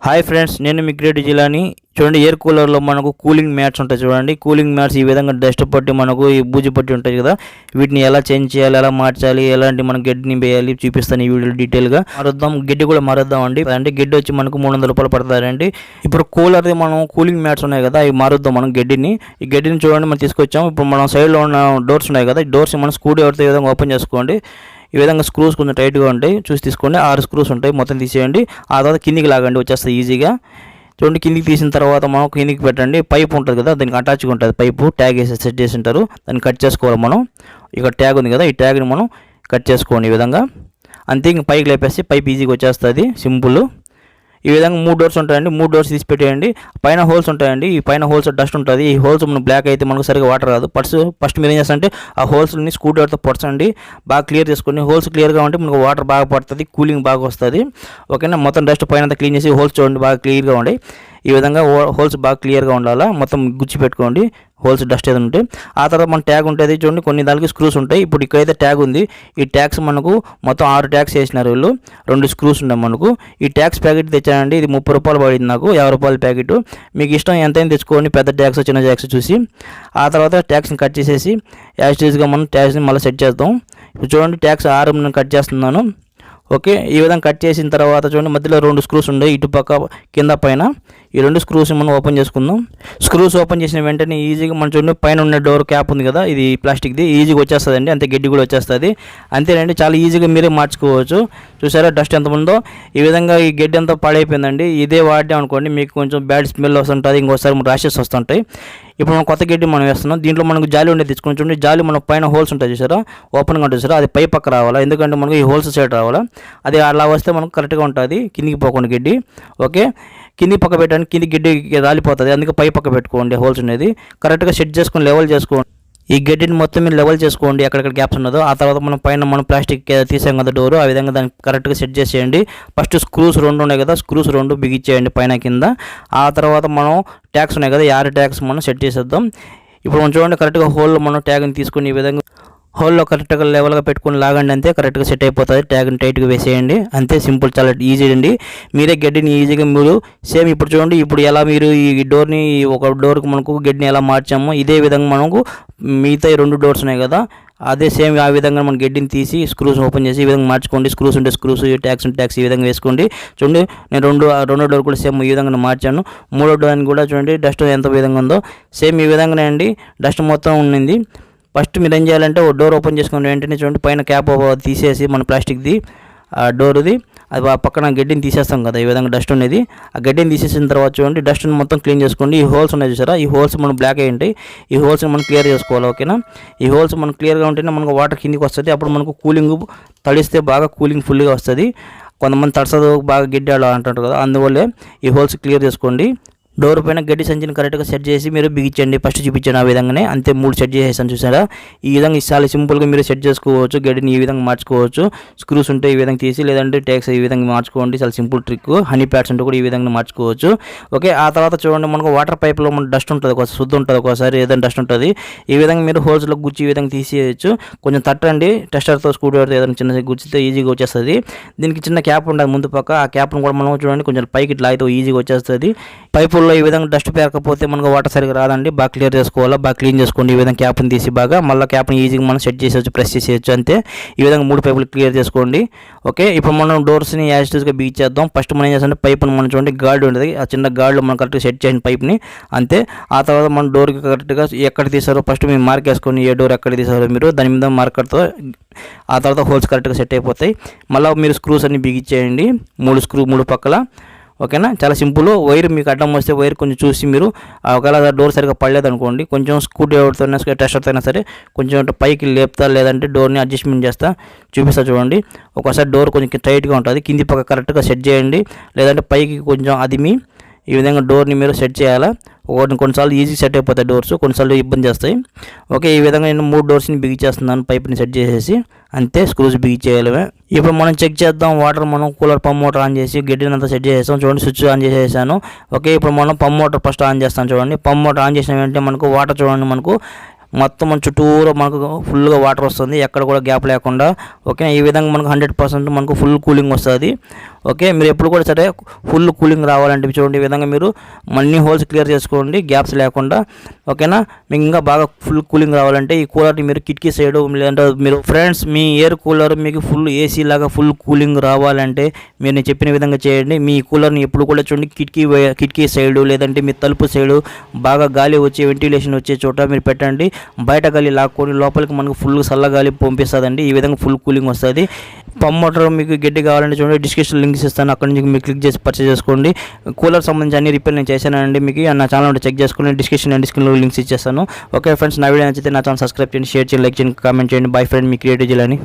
Hi friends, నేను మీ great Jilani. చూడండి, air కూలర్లో మనకు కూలింగ్ మ్యాట్స్ ఉంటాయి. చూడండి, కూలింగ్ మ్యాట్స్ ఈ విధంగా డస్ట్ పట్టి మనకు ఈ బూజు పట్టి ఉంటాయి కదా, వీటిని ఎలా చేంజ్ చేయాలి, ఎలా మార్చాలి, ఎలాంటి మనం గడ్డిని వేయాలి చూపిస్తాను ఈ వీడియో డీటెయిల్గా. మారుద్దాం, గడ్డి కూడా మారుద్దాం అండి. అంటే గడ్డి వచ్చి మనకు 300 రూపాయలు పడతారండి. ఇప్పుడు కూలర్ది మనం కూలింగ్ మ్యాట్స్ ఉన్నాయి కదా, అవి మారుద్దాం మనం గడ్డిని. ఈ గడ్డిని చూడండి మనం తీసుకొచ్చాం. ఇప్పుడు మనం సైడ్లో ఉన్న డోర్స్ ఉన్నాయి కదా, ఈ డోర్స్ మనం స్క్రూ డ్రైవర్తో ఈ విధంగా ఓపెన్ చేసుకోండి. ఈ విధంగా స్క్రూస్ కొంచెం టైట్గా ఉంటాయి, చూసి తీసుకోండి. 6 స్క్రూస్ ఉంటాయి, మొత్తం తీసేయండి. ఆ తర్వాత కిందికి లాగండి, వచ్చేస్తుంది ఈజీగా. చూడండి, కిందికి తీసిన తర్వాత మనం కిందికి పెట్టండి. పైప్ ఉంటుంది కదా, దానికి అటాచ్గా ఉంటుంది పైపు, ట్యాగ్ వేసి సెట్ చేసి ఉంటారు. దాన్ని కట్ చేసుకోవాలి మనం. ఇక్కడ ట్యాగ్ ఉంది కదా, ఈ ట్యాగ్ని మనం కట్ చేసుకోండి ఈ విధంగా. అంతే, ఇంక పైకి లేపేసి పైప్ ఈజీగా వచ్చేస్తుంది, సింపుల్. ఈ విధంగా 3 డోర్స్ ఉంటాయండి, 3 డోర్స్ తీసి పెట్టేయండి. పైన హోల్స్ ఉంటాయండి, ఈ పైన హోల్స్ డస్ట్ ఉంటుంది. ఈ హోల్స్ మనం బ్లాక్ అయితే మనకు సరిగ్గా వాటర్ రాదు. ఫస్ట్ మీరు ఏం చేస్తారంటే ఆ హోల్స్ని స్క్రూ డ్రైవర్తో పొడచండి, బాగా క్లియర్ చేసుకోండి. హోల్స్ క్లియర్గా ఉంటే మనకు వాటర్ బాగా పడుతుంది, కూలింగ్ బాగా వస్తుంది. ఓకేనా, మొత్తం డస్ట్ పైన అంతా క్లీన్ చేసి హోల్స్ చూడండి బాగా క్లియర్గా ఉండే. ఈ విధంగా హోల్స్ బాగా క్లియర్గా ఉండాలా, మొత్తం గుచ్చి పెట్టుకోండి హోల్స్ డస్ట్ ఏదైనా ఉంటే. ఆ తర్వాత మన ట్యాగ్ ఉంటుంది చూడండి, కొన్ని దానికి స్క్రూస్ ఉంటాయి. ఇప్పుడు ఇక్కడైతే ట్యాగ్ ఉంది, ఈ ట్యాగ్స్ మనకు మొత్తం 6 ట్యాగ్స్ వేసినారు వీళ్ళు. 2 స్క్రూస్ ఉన్నాయి మనకు. ఈ ట్యాగ్స్ ప్యాకెట్ తెచ్చానండి, ఇది 30 రూపాయలు పడింది నాకు, 50 రూపాయల ప్యాకెట్. మీకు ఇష్టం ఎంతైనా తెచ్చుకోండి, పెద్ద ట్యాగ్స్ చిన్న ట్యాగ్స్ చూసి. ఆ తర్వాత ట్యాగ్స్ని కట్ చేసేసి యాజ్టీజ్గా మనం ట్యాగ్స్ని మళ్ళీ సెట్ చేద్దాం. ఇప్పుడు చూడండి, ట్యాగ్స్ 6 నేను కట్ చేస్తున్నాను. ఓకే, ఈ విధంగా కట్ చేసిన తర్వాత చూడండి, మధ్యలో 2 స్క్రూస్ ఉన్నాయి, ఇటుపక్క కింద పైన. ఈ 2 స్క్రూస్ మనం ఓపెన్ చేసుకుందాం. స్క్రూస్ ఓపెన్ చేసిన వెంటనే ఈజీగా మనం చూడండి, పైన ఉన్న డోర్ క్యాప్ ఉంది కదా, ఇది ప్లాస్టిక్ది, ఈజీగా వచ్చేస్తుందండి. అంతే, గడ్డి కూడా వచ్చేస్తుంది. అంతేనండి, చాలా ఈజీగా మీరే మార్చుకోవచ్చు. చూసారా డస్ట్ ఎంత ఉందో. ఈ విధంగా ఈ గడ్డి అంతా పాడైపోయిందండి. ఇదే వాడాం అనుకోండి, మీకు కొంచెం బ్యాడ్ స్మెల్ వస్తుంటుంది, ఇంకోసారి ర్యాషెస్ వస్తుంటాయి. ఇప్పుడు మనం కొత్త గడ్డి మనం వేస్తున్నాం. దీంట్లో మనకు జాలి ఉండేది తెచ్చుకొని చూడండి, జాలి మన పైన హోల్స్ ఉంటాయి చూసారా, ఓపెన్గా ఉంటుంది చూసారా, అది పై పక్క రావాలా, ఎందుకంటే మనకు ఈ హోల్స్ సైడ్ రావాలా. అది అలా వస్తే మనకు కరెక్ట్గా ఉంటుంది, కిందికి పోకుండా గడ్డి. ఓకే, కింది పక్క పెట్టండి, కింది గడ్డి రాలిపోతుంది, అందుకే పై పక్క పెట్టుకోండి హోల్స్ అనేది. కరెక్ట్గా సెట్ చేసుకొని లెవెల్ చేసుకోండి. ఈ గడ్డిని మొత్తం మీరు లెవెల్ చేసుకోండి ఎక్కడెక్కడ గ్యాప్స్ ఉన్నదో. ఆ తర్వాత మనం పైన మనం ప్లాస్టిక్ తీసాం కదా డోరు, ఆ విధంగా దాన్ని కరెక్ట్గా సెట్ చేసేయండి. ఫస్ట్ స్క్రూస్ 2 ఉన్నాయి కదా, స్క్రూస్ 2 బిగించేయండి పైన కింద. ఆ తర్వాత మనం ట్యాగ్స్ ఉన్నాయి కదా, 6 ట్యాగ్స్ మనం సెట్ చేసేద్దాం. ఇప్పుడు మనం చూడండి, కరెక్ట్గా హోల్లో మనం ట్యాగ్ని తీసుకుని ఈ విధంగా హోల్లో కరెక్ట్గా లెవెల్గా పెట్టుకుని లాగండి, అంతే కరెక్ట్గా సెట్ అయిపోతుంది. ట్యాగ్ని టైట్గా వేసేయండి, అంతే, సింపుల్, చాలా ఈజీ అండి. మీరే గడ్డిని ఈజీగా మీరు సేమ్ ఇప్పుడు చూడండి, ఇప్పుడు ఎలా మీరు ఈ డోర్ని ఒక డోర్కి మనకు గడ్డిని ఎలా మార్చామో ఇదే విధంగా మనకు మిగతా 2 డోర్స్ ఉన్నాయి కదా, అదే సేమ్ ఆ విధంగా మనం గడ్డిని తీసి స్క్రూస్ ఓపెన్ చేసి ఈ విధంగా మార్చుకోండి. స్క్రూస్ ఉంటే స్క్రూస్, ట్యాగ్స్ ఉంటే ట్యాగ్స్, ఈ విధంగా వేసుకోండి. చూడండి, నేను రెండో డోర్ కూడా సేమ్ ఈ విధంగా మార్చాను. 3వ డోర్ని కూడా చూడండి డస్ట్ ఎంత విధంగా ఉందో, సేమ్ ఈ విధంగానే అండి డస్ట్ మొత్తం ఉండింది. ఫస్ట్ మీరు ఏం చేయాలంటే ఒక డోర్ ఓపెన్ చేసుకుని వెంటనే చూడండి, పైన క్యాప్ తీసేసి మన ప్లాస్టిక్ది డోర్ది అది ఆ పక్కన గడ్డిని తీసేస్తాం కదా, ఈ విధంగా డస్ట్ ఉన్నది. ఆ గడ్డిని తీసేసిన తర్వాత చూడండి, డస్ట్ని మొత్తం క్లీన్ చేసుకోండి. ఈ హోల్స్ ఉన్నాయి చూసారా, ఈ హోల్స్ మనం బ్లాక్ అయ్యి ఉంటాయి, ఈ హోల్స్ని మనం క్లియర్ చేసుకోవాలి. ఓకేనా, ఈ హోల్స్ మనం క్లియర్గా ఉంటేనే మనకు వాటర్ కిందికి వస్తుంది. అప్పుడు మనకు కూలింగ్ తడిస్తే బాగా కూలింగ్ ఫుల్గా వస్తుంది. కొంతమంది తడసదు, బాగా గడ్డి అలా అంటారు కదా, అందువల్లే ఈ హోల్స్ క్లియర్ చేసుకోండి. డోర్ పైన గడ్డి సంచిని కరెక్ట్గా సెట్ చేసి మీరు బిగించండి. ఫస్ట్ చూపించాను ఆ విధంగానే, అంతే, 3 సెట్ చేసేసాను చూసారా. ఈ విధంగా చాలా సింపుల్గా మీరు సెట్ చేసుకోవచ్చు, గడ్డిని ఈ విధంగా మార్చుకోవచ్చు. స్క్రూస్ ఉంటే ఈ విధంగా తీసి, లేదంటే ట్యాగ్స్ ఈ విధంగా మార్చుకోండి, చాలా సింపుల్ ట్రిక్. హనీ ప్యాడ్స్ ఉంటే కూడా ఈ విధంగా మార్చుకోవచ్చు. ఓకే, ఆ తర్వాత చూడండి, మనకు వాటర్ పైప్లో మన డస్ట్ ఉంటుంది, ఒకసారి శుద్ధి ఉంటుంది, ఒకసారి ఏదైనా డస్ట్ ఉంటుంది. ఈ విధంగా మీరు హోల్స్లో గుచ్చి ఈ విధంగా తీసేయచ్చు. కొంచెం తట్టండి, టెస్టర్తో స్క్రూ డ్రైవర్తో ఏదైనా చిన్న గుచ్చితో ఈజీగా వచ్చేస్తుంది. దీనికి చిన్న క్యాప్ ఉంటుంది ముందు పక్క, ఆ క్యాప్ను కూడా మనం చూడండి కొంచెం పైకి ఇట్లా అయితే ఈజీగా వచ్చేస్తుంది. పైపుల్లో ఈ విధంగా డస్ట్ పేరకపోతే మనకు వాటర్ సరిగ్గా రాదండి, బాగా క్లియర్ చేసుకోవాలా, బాగా క్లీన్ చేసుకోండి. ఈ విధంగా క్యాప్ని తీసి బాగా మళ్ళీ క్యాప్ని ఈజీగా మనం సెట్ చేసేయచ్చు, ప్రెస్ చేసేయచ్చు, అంతే. ఈ విధంగా 3 పైపులు క్లియర్ చేసుకోండి. ఓకే, ఇప్పుడు మనం డోర్స్ని యాజ్టీజ్గా బిగించేద్దాం. ఫస్ట్ మనం ఏం చేస్తామంటే పైప్ని మనం చూడండి గార్డ్ ఉంటుంది, ఆ చిన్న గార్డ్లో మనం కరెక్ట్గా సెట్ చేయండి పైప్ని, అంతే. ఆ తర్వాత మన డోర్కి కరెక్ట్గా ఎక్కడ తీసారో ఫస్ట్ మీరు మార్క్ వేసుకొని, ఏ డోర్ ఎక్కడ తీసారో మీరు దాని మీద మార్కర్తో. ఆ తర్వాత హోల్స్ కరెక్ట్గా సెట్ అయిపోతాయి. మళ్ళీ మీరు స్క్రూస్ అన్ని బిగించేయండి, 3 పక్కల. ఓకేనా, చాలా సింపుల్. వైర్ మీకు అడ్డం వస్తే వైర్ కొంచెం చూసి మీరు, ఒకవేళ డోర్ సరిగ్గా పడలేదు అనుకోండి, కొంచెం స్క్రూ డ్రైవర్తో టెస్టర్తో అయినా సరే కొంచెం పైకి లేపుతా, లేదంటే డోర్ని అడ్జస్ట్మెంట్ చేస్తా, చూపిస్తా చూడండి. ఒకసారి డోర్ కొంచెం టైట్గా ఉంటుంది, కింది పక్క కరెక్ట్గా సెట్ చేయండి, లేదంటే పైకి కొంచెం అదిమి ఈ విధంగా డోర్ని మీరు సెట్ చేయాలా. కొన్నిసార్లు ఈజీ సెట్ అయిపోతాయి డోర్స్, కొన్నిసార్లు ఇబ్బంది చేస్తాయి. ఓకే, ఈ విధంగా నేను 3 డోర్స్ని బిగించేస్తున్నాను, పైప్ని సెట్ చేసేసి, అంతే, స్క్రూస్ బిగించేయాలమే. ఇప్పుడు మనం చెక్ చేద్దాం వాటర్. మనం కూలర్ పంప్ మోటార్ ఆన్ చేసి గడ్డిని అంతా సెట్ చేసేసాం చూడండి, స్విచ్ ఆన్ చేసేసాను. ఓకే, ఇప్పుడు మనం పంప్ మోటార్ ఫస్ట్ ఆన్ చేస్తాం చూడండి. పంప్ మోటార్ ఆన్ చేసిన వెంటనే మనకు వాటర్ చూడండి, మనకు మొత్తం మన చుట్టూరా మనకు ఫుల్గా వాటర్ వస్తుంది, ఎక్కడ కూడా గ్యాప్ లేకుండా. ఓకే, ఈ విధంగా మనకు 100% మనకు ఫుల్ కూలింగ్ వస్తుంది. ఓకే, మీరు ఎప్పుడు కూడా సరే ఫుల్ కూలింగ్ రావాలంటే చూడండి, ఈ విధంగా మీరు అన్ని హోల్స్ క్లియర్ చేసుకోండి గ్యాప్స్ లేకుండా. ఓకేనా, మీకు ఇంకా బాగా ఫుల్ కూలింగ్ రావాలంటే ఈ కూలర్ని మీరు కిటికీ సైడ్ లేదంటే మీరు ఫ్రెండ్స్ మీ ఎయిర్ కూలర్ మీకు ఫుల్ ఏసీ లాగా ఫుల్ కూలింగ్ రావాలంటే మీరు నేను చెప్పిన విధంగా చేయండి. మీ కూలర్ని ఎప్పుడు కూడా చూడండి కిటికీ సైడు లేదంటే మీ తలుపు సైడు బాగా గాలి వచ్చే వెంటిలేషన్ వచ్చే చోట మీరు పెట్టండి. బయట గాలి లాక్కొని లోపలికి మనకు ఫుల్ చల్లగాలి పంపిస్తుందండి. ఈ విధంగా ఫుల్ కూలింగ్ వస్తుంది. పంప్ మోటార్ మీకు గడ్డి కావాలంటే చూడండి, డిస్క్రిప్షన్ లింక్స్ ఇస్తాను, అక్కడ నుంచి మీరు క్లిక్ చేసి పర్చేస్ చేసుకోండి. కూలర్ సంబంధించి అన్ని రిపేర్ నేను చేశానండి. మీకు నా ఛానల్ ఉంటే చెక్ చేసుకోండి, డిస్క్రిప్షన్లో లింక్స్ ఇచ్చేస్తాను. ఓకే ఫ్రెండ్స్, నా వీడియో నచ్చితే నా ఛానల్ సబ్స్క్రైబ్ చేయండి, షేర్ చేయండి, లైక్ చేయండి, కామెంట్ చేయండి. బై ఫ్రెండ్, మీ క్రియేటివ్ జిల్లాని.